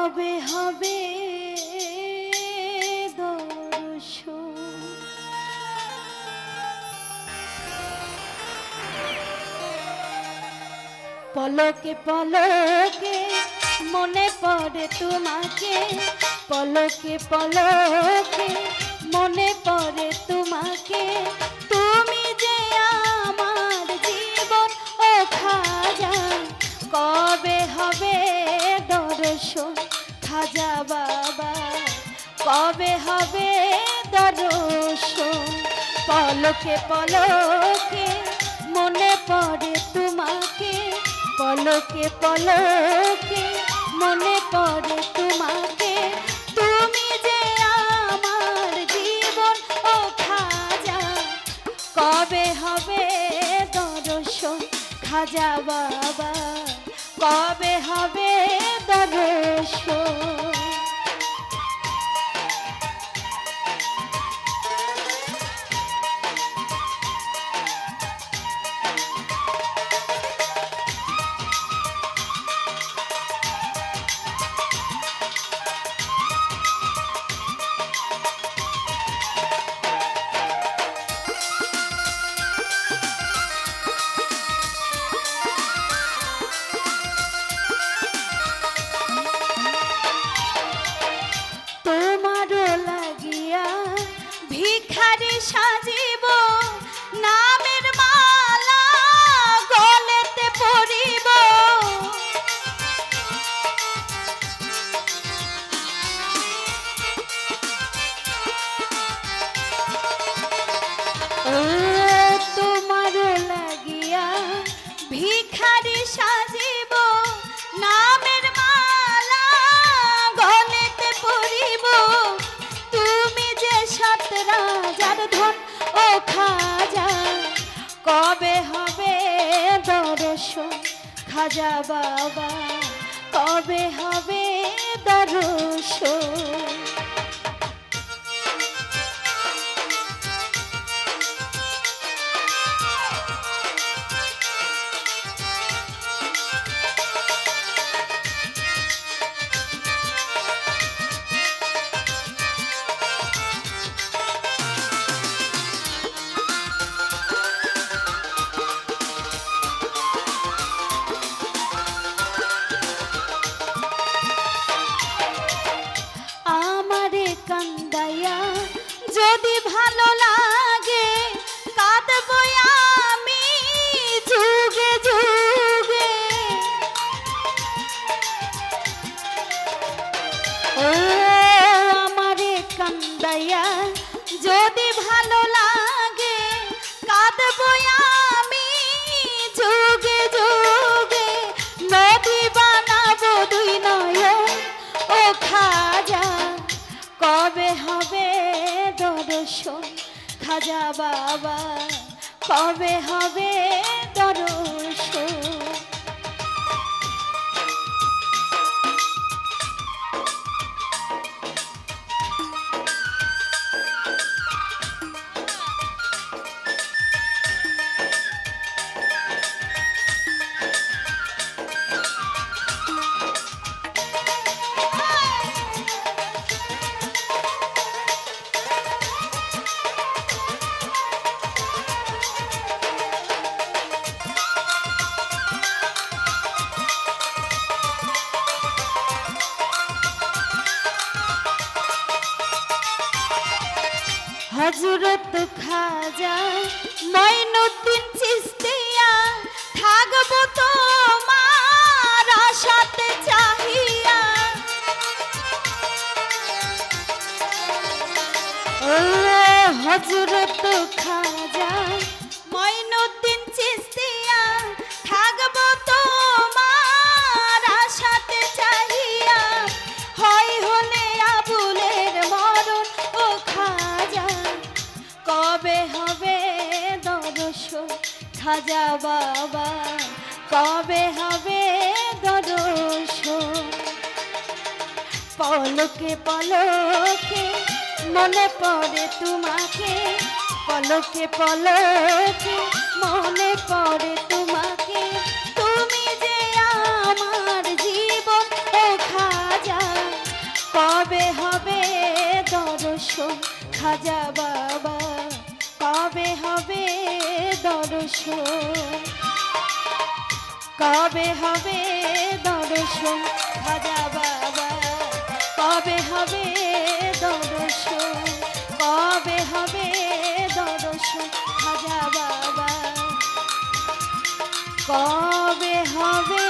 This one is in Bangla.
কবে হবে দর্শন। পলকে পলকে মনে পড়ে তোমাকে, পলকে পলকে মনে পড়ে তোমাকে, তুমি যে আমার জীবন ও খাজা, কবে হবে দর্শন খাজা বাবা, কবে হবে দর্শন। পলকে পলকে মনে পড়ে তোমাকে, পলকে পলকে মনে পড়ে তোমাকে, তুমি যে আমার জীবন ও খাজা, কবে হবে দর্শন খাজা বাবা, কবে হবে দর্শন। ভিখারি সাজিব নামের মালা গলেতে পরিব, ও তোমার লাগিয়া ভিখারি সাজিব নামের মালা গলেতে পরিব, তুমি যে সাত রাজার ধন ও খাজা, কবে হবে দর্শন খাজা বাবা, কবে হবে দর্শন। কান্দাইয়া যদি ভালো লাগে কাঁদবো আমি যুগে যুগে, ও আমারে কান্দাইয়া যদি ভালো লাগে কাঁদবো আমি যুগে যুগে, নদী বানাবো দুই নয়ন ও খাজা, কবে হবে দর্শন খাজা বাবা, কবে হবে দর্শন। হযরত খাজা মঈনুদ্দিন চিশতিয়া, থাকবো তোমার আশাতে চাহিয়া, ও হযরত খাজা মঈনুদ্দিন চিশতিয়া, থাকবো তোমার আশাতে চাহিয়া, হয় হলে আবুলের মরণ ও খাজা, কবে হবে দর্শন খাজা বাবা, কবে হবে দর্শন। পলকে পলকে মনে পড়ে তোমাকে, পলকে পলকে মনে পড়ে তোমাকে, তুমি যে আমার জীবন ও খাজা, খাজা বাবা কবে হবে দর্শন কবে হবে দর্শন খাজা বাবা কবে হবে দর্শন কবে হবে দর্শন খাজা বাবা কবে হবে